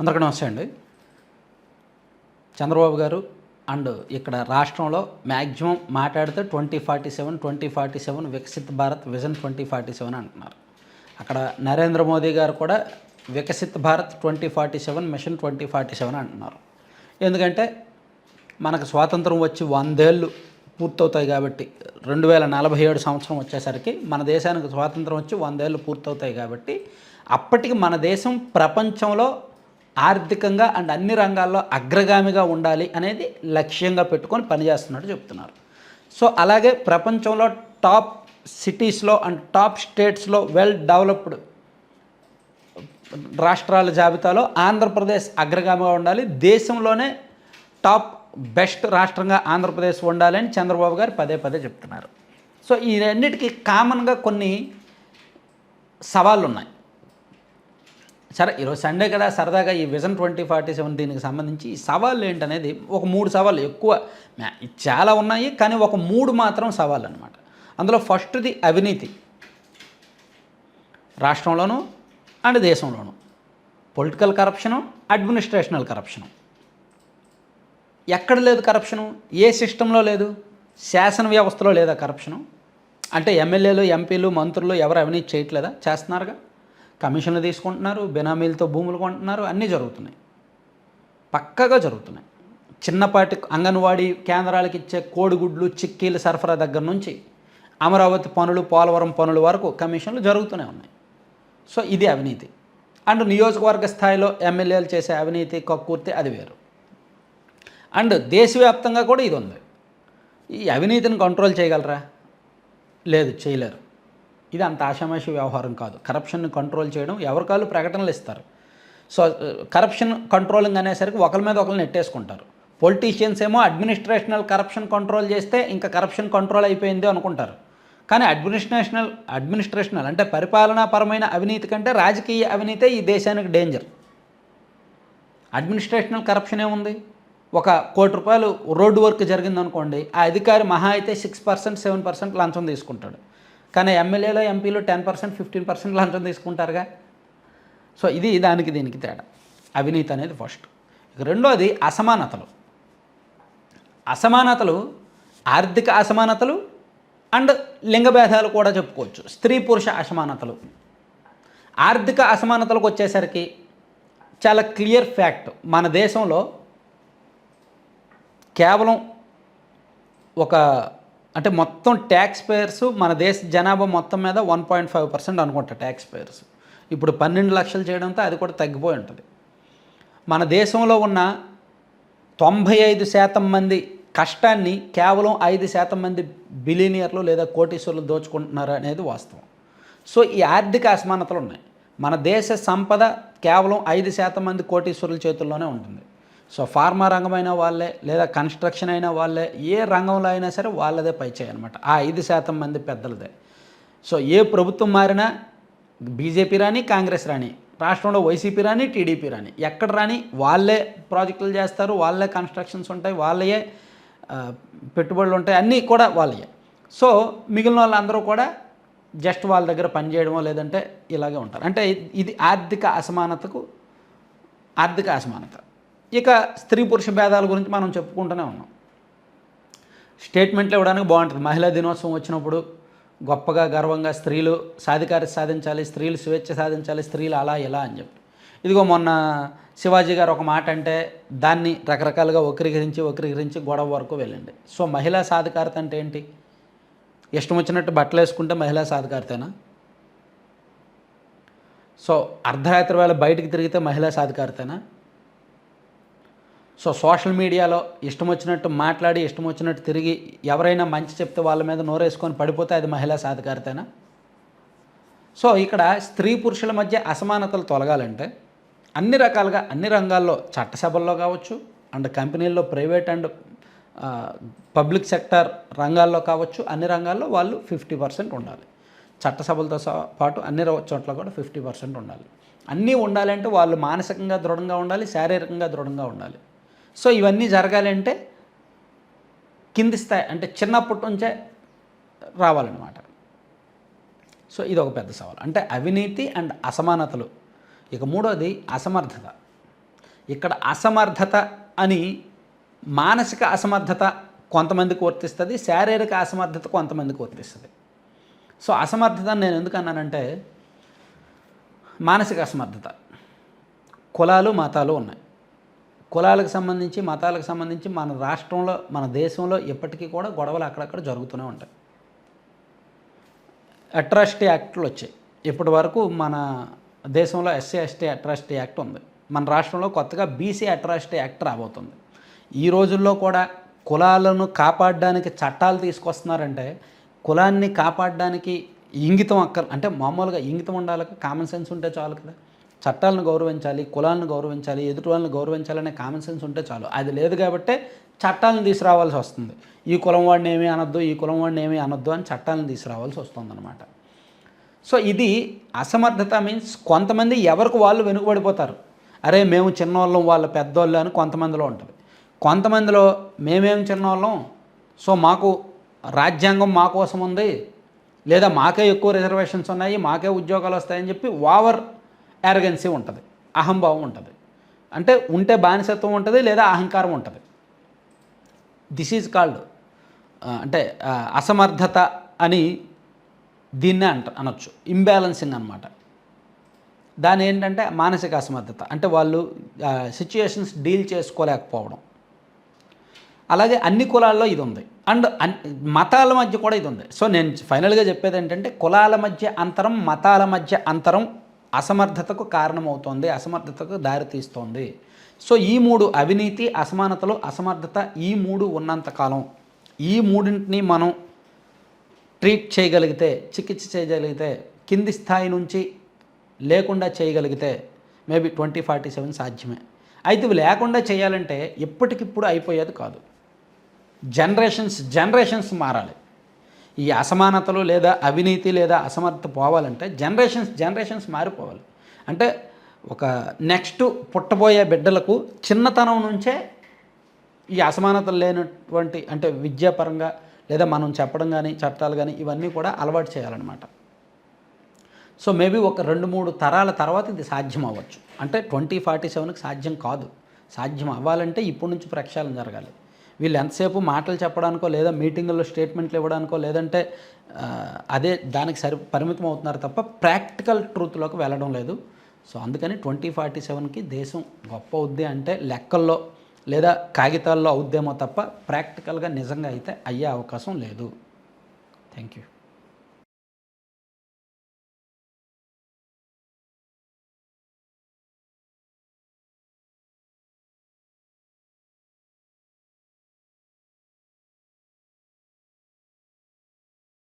అందరికీ నమస్తే అండి. చంద్రబాబు గారు అండ్ ఇక్కడ రాష్ట్రంలో మ్యాక్సిమం మాట్లాడితే 2047 వికసిత్ భారత్ విజన్ 2047 అంటున్నారు. అక్కడ నరేంద్ర మోదీ గారు కూడా వికసిత్ భారత్ 2047 మిషన్ 2047 అంటున్నారు. ఎందుకంటే మనకు స్వాతంత్రం వచ్చి 100 ఏళ్ళు పూర్తవుతాయి కాబట్టి 2047 సంవత్సరం వచ్చేసరికి మన దేశానికి స్వాతంత్రం వచ్చి 100 ఏళ్ళు పూర్తవుతాయి కాబట్టి అప్పటికి మన దేశం ప్రపంచంలో ఆర్థికంగా అండ్ అన్ని రంగాల్లో అగ్రగామిగా ఉండాలి అనేది లక్ష్యంగా పెట్టుకొని పనిచేస్తున్నట్టు చెప్తున్నారు. సో అలాగే ప్రపంచంలో టాప్ సిటీస్లో అండ్ టాప్ స్టేట్స్లో వెల్ డెవలప్డ్ రాష్ట్రాల జాబితాలో ఆంధ్రప్రదేశ్ అగ్రగామిగా ఉండాలి, దేశంలోనే టాప్ బెస్ట్ రాష్ట్రంగా ఆంధ్రప్రదేశ్ ఉండాలని చంద్రబాబు గారు పదే పదే చెప్తున్నారు. సో ఈ రెండింటికి కామన్గా కొన్ని సవాళ్ళు ఉన్నాయి. సరే, ఈరోజు సండే కదా, సరదాగా ఈ విజన్ 2047 దీనికి సంబంధించి ఈ సవాళ్ళు ఏంటనేది ఒక 3 సవాళ్ళు ఎక్కువ చాలా ఉన్నాయి, కానీ ఒక 3 మాత్రం సవాళ్ళు అనమాట. అందులో ఫస్ట్ది అవినీతి. రాష్ట్రంలోనూ అండ్ దేశంలోనూ పొలిటికల్ కరప్షను, అడ్మినిస్ట్రేషనల్ కరప్షను. ఎక్కడ లేదు కరప్షను? ఏ సిస్టంలో లేదు? శాసన వ్యవస్థలో లేదా కరప్షను? అంటే ఎమ్మెల్యేలు, ఎంపీలు, మంత్రులు ఎవరు అవినీతి చేయట్లేదా? చేస్తున్నారుగా. కమిషన్లు తీసుకుంటున్నారు, బినామీలతో భూములు కొంటున్నారు, అన్నీ జరుగుతున్నాయి, పక్కగా జరుగుతున్నాయి. చిన్నపాటి అంగన్వాడీ కేంద్రాలకు ఇచ్చే కోడిగుడ్లు, చిక్కీలు సరఫరా దగ్గర నుంచి అమరావతి పనులు, పోలవరం పనుల వరకు కమిషన్లు జరుగుతూనే ఉన్నాయి. సో ఇది అవినీతి. అండ్ నియోజకవర్గ స్థాయిలో ఎమ్మెల్యేలు చేసే అవినీతి, కక్కుర్తి అది వేరు. అండ్ దేశవ్యాప్తంగా కూడా ఇది ఉంది. ఈ అవినీతిని కంట్రోల్ చేయగలరా? లేదు, చేయలేరు. ఇది అంత ఆషామాషి వ్యవహారం కాదు. కరప్షన్ని కంట్రోల్ చేయడం ఎవరికాళ్ళు ప్రకటనలు ఇస్తారు. సో కరప్షన్ కంట్రోలింగ్ అనేసరికి ఒకరి మీద ఒకరు నెట్టేసుకుంటారు. పొలిటీషియన్స్ ఏమో అడ్మినిస్ట్రేషనల్ కరప్షన్ కంట్రోల్ చేస్తే ఇంకా కరప్షన్ కంట్రోల్ అయిపోయింది అనుకుంటారు. కానీ అడ్మినిస్ట్రేషనల్ అంటే పరిపాలనాపరమైన అవినీతి కంటే రాజకీయ అవినీతే ఈ దేశానికి డేంజర్. అడ్మినిస్ట్రేషనల్ కరప్షన్ ఏముంది? ఒక ₹1 రోడ్డు వర్క్ జరిగిందనుకోండి, ఆ అధికారి మహా అయితే 6%, 7% లంచం తీసుకుంటాడు. కానీ ఎమ్మెల్యేలో, ఎంపీలు 10%, 15% లంచం తీసుకుంటారుగా. సో ఇది దానికి దీనికి తేడా. అవినీతి అనేది ఫస్ట్. రెండోది అసమానతలు. అసమానతలు, ఆర్థిక అసమానతలు అండ్ లింగభేదాలు కూడా చెప్పుకోవచ్చు. స్త్రీ పురుష అసమానతలు. ఆర్థిక అసమానతలకు వచ్చేసరికి చాలా క్లియర్ ఫ్యాక్ట్. మన దేశంలో కేవలం అంటే మొత్తం ట్యాక్స్ పేయర్స్ మన దేశ జనాభా మొత్తం మీద 1.5% అనుకుంటా ట్యాక్స్ పేయర్స్. ఇప్పుడు 12 లక్షలు చేయడంతో అది కూడా తగ్గిపోయి ఉంటుంది. మన దేశంలో ఉన్న 95% మంది కష్టాన్ని కేవలం 5% మంది బిలియనియర్లు లేదా కోటీశ్వరులు దోచుకుంటున్నారు అనేది వాస్తవం. సో ఈ ఆర్థిక అసమానతలు ఉన్నాయి. మన దేశ సంపద కేవలం 5% మంది కోటీశ్వరుల చేతుల్లోనే ఉంటుంది. సో ఫార్మా రంగమైన వాళ్ళే, లేదా కన్స్ట్రక్షన్ అయినా వాళ్ళే, ఏ రంగంలో అయినా సరే వాళ్ళదే పైచేయి అనమాట. ఆ 5% మంది పెద్దలదే. సో ఏ ప్రభుత్వం మారినా, బీజేపీ రాని, కాంగ్రెస్ రాని, రాష్ట్రంలో వైసీపీ రాని, టీడీపీ రాని, ఎక్కడ రాని వాళ్ళే ప్రాజెక్టులు చేస్తారు, వాళ్ళే కన్స్ట్రక్షన్స్ ఉంటాయి, వాళ్ళే పెట్టుబడులు ఉంటాయి, అన్నీ కూడా వాళ్ళే. సో మిగిలిన వాళ్ళందరూ కూడా జస్ట్ వాళ్ళ దగ్గర పనిచేయడమో లేదంటే ఇలాగే ఉంటారు. అంటే ఇది ఆర్థిక అసమానత. ఇక స్త్రీ పురుష భేదాల గురించి మనం చెప్పుకుంటూనే ఉన్నాం. స్టేట్మెంట్లు ఇవ్వడానికి బాగుంటుంది. మహిళా దినోత్సవం వచ్చినప్పుడు గొప్పగా గర్వంగా స్త్రీలు సాధికారత సాధించాలి, స్త్రీలు స్వేచ్ఛ సాధించాలి, స్త్రీలు అలా ఇలా అని చెప్పి. ఇదిగో మొన్న శివాజీ గారు ఒక మాట అంటే దాన్ని రకరకాలుగా వక్రీకరించి గొడవ వరకు వెళ్ళండి. సో మహిళా సాధికారత అంటే ఏంటి? ఇష్టం వచ్చినట్టు బట్టలు వేసుకుంటే మహిళా సాధికారతేనా? సో అర్ధరాత్రి వేళ బయటికి తిరిగితే మహిళా సాధికారతేనా? సో సోషల్ మీడియాలో ఇష్టం వచ్చినట్టు మాట్లాడి, ఇష్టం వచ్చినట్టు తిరిగి, ఎవరైనా మంచి చెప్తే వాళ్ళ మీద నోరేసుకొని పడిపోతే అది మహిళా సాధికారతేనా? సో ఇక్కడ స్త్రీ పురుషుల మధ్య అసమానతలు తొలగాలంటే అన్ని రకాలుగా, అన్ని రంగాల్లో, చట్టసభల్లో కావచ్చు, అండ్ కంపెనీల్లో, ప్రైవేట్ అండ్ పబ్లిక్ సెక్టర్ రంగాల్లో కావచ్చు, అన్ని రంగాల్లో వాళ్ళు 50% ఉండాలి. చట్టసభలతో పాటు అన్ని చోట్ల కూడా 50% ఉండాలి. అన్నీ ఉండాలంటే వాళ్ళు మానసికంగా దృఢంగా ఉండాలి, శారీరకంగా దృఢంగా ఉండాలి. సో ఇవన్నీ జరగాలంటే కింది స్థాయి అంటే చిన్నప్పటి నుంచే రావాలన్నమాట. సో ఇది ఒక పెద్ద సవాల్. అంటే అవినీతి అండ్ అసమానతలు. ఇక మూడోది అసమర్థత. ఇక్కడ అసమర్థత అని మానసిక అసమర్థత కొంతమందికి వర్తిస్తుంది, శారీరక అసమర్థత కొంతమందికి వర్తిస్తుంది. సో అసమర్థత నేను ఎందుకు అన్నానంటే, మానసిక అసమర్థత, కులాలు మతాలు ఉన్నాయి. కులాలకు సంబంధించి మతాలకు సంబంధించి మన రాష్ట్రంలో మన దేశంలో ఎప్పటికీ కూడా గొడవలు అక్కడక్కడ జరుగుతూనే ఉంటాయి. అట్రాసిటీ యాక్ట్లు వచ్చాయి. ఇప్పటి వరకు మన దేశంలో ఎస్సీ ఎస్టీ అట్రాసిటీ యాక్ట్ ఉంది. మన రాష్ట్రంలో కొత్తగా బీసీ అట్రాసిటీ యాక్ట్ రాబోతుంది. ఈ రోజుల్లో కూడా కులాలను కాపాడడానికి చట్టాలు తీసుకొస్తున్నారంటే, కులాన్ని కాపాడడానికి ఇంగితం అంటే మామూలుగా ఇంగితం ఉండాలి, కామన్ సెన్స్ ఉంటే చాలు కదా. చట్టాలను గౌరవించాలి, కులాలను గౌరవించాలి, ఎదుటి వాళ్ళని గౌరవించాలనే కామన్ సెన్స్ ఉంటే చాలు. అది లేదు కాబట్టే చట్టాలను తీసుకురావాల్సి వస్తుంది. ఈ కులం వాడిని ఏమీ అనొద్దు, ఈ కులం వాడిని ఏమీ అనొద్దు అని చట్టాలను తీసుకురావాల్సి వస్తుంది అనమాట. సో ఇది అసమర్థత మీన్స్ కొంతమంది ఎవరికి వాళ్ళు వెనుకబడిపోతారు. అరే మేము చిన్నవాళ్ళం, వాళ్ళ పెద్దవాళ్ళు అని కొంతమందిలో ఉంటుంది. కొంతమందిలో మేమేం చిన్నవాళ్ళం, సో మాకు రాజ్యాంగం మా కోసం ఉంది, లేదా మాకే ఎక్కువ రిజర్వేషన్స్ ఉన్నాయి, మాకే ఉద్యోగాలు వస్తాయని చెప్పి ఓవర్ యారగెన్సీ ఉంటుంది, అహంభావం ఉంటుంది. అంటే ఉంటే బానిసత్వం ఉంటుంది, లేదా అహంకారం ఉంటుంది. దిస్ ఈజ్ కాల్డ్ అంటే అసమర్థత అని దీన్నే అనొచ్చు. ఇంబ్యాలెన్సింగ్ అనమాట. దాని ఏంటంటే మానసిక అసమర్థత, అంటే వాళ్ళు సిచ్యుయేషన్స్ డీల్ చేసుకోలేకపోవడం. అలాగే అన్ని కులాల్లో ఇది ఉంది, అండ్ మతాల మధ్య కూడా ఇది ఉంది. సో నేను ఫైనల్గా చెప్పేది ఏంటంటే, కులాల మధ్య అంతరం, మతాల మధ్య అంతరం అసమర్థతకు కారణమవుతోంది, అసమర్థతకు దారితీస్తోంది. సో ఈ మూడు, అవినీతి, అసమానతలు, అసమర్థత, ఈ మూడు ఉన్నంతకాలం ఈ మూడింటిని మనం ట్రీట్ చేయగలిగితే, చికిత్స చేయగలిగితే, కింది స్థాయి నుంచి లేకుండా చేయగలిగితే మేబీ 2047 సాధ్యమే. అయితే ఇవి లేకుండా చేయాలంటే ఎప్పటికిప్పుడు అయిపోయేది కాదు. జనరేషన్స్ మారాలి. ఈ అసమానతలు లేదా అవినీతి లేదా అసమర్థత పోవాలంటే జనరేషన్స్ మారిపోవాలి. అంటే ఒక నెక్స్ట్ పుట్టబోయే బిడ్డలకు చిన్నతనం నుంచే ఈ అసమానతలు లేనటువంటి, అంటే విద్యాపరంగా లేదా మనం చెప్పడం కానీ చట్టాలు కానీ ఇవన్నీ కూడా అలవాటు చేయాలన్నమాట. సో మేబీ ఒక 2-3 తరాల తర్వాత ఇది సాధ్యం అవ్వచ్చు. అంటే 2047కి సాధ్యం కాదు. సాధ్యం అవ్వాలంటే ఇప్పటి నుంచి ప్రక్షాళన జరగాలి. వీళ్ళు ఎంతసేపు మాటలు చెప్పడానికో, లేదా మీటింగుల్లో స్టేట్మెంట్లు ఇవ్వడానికో, లేదంటే అదే దానికి పరిమితం అవుతున్నారు తప్ప ప్రాక్టికల్ ట్రూత్లోకి వెళ్ళడం లేదు. సో అందుకని 2047కి దేశం గొప్ప అవుద్ది అంటే లెక్కల్లో లేదా కాగితాల్లో అవుద్దేమో తప్ప ప్రాక్టికల్గా నిజంగా అయితే అయ్యే అవకాశం లేదు. Thank you.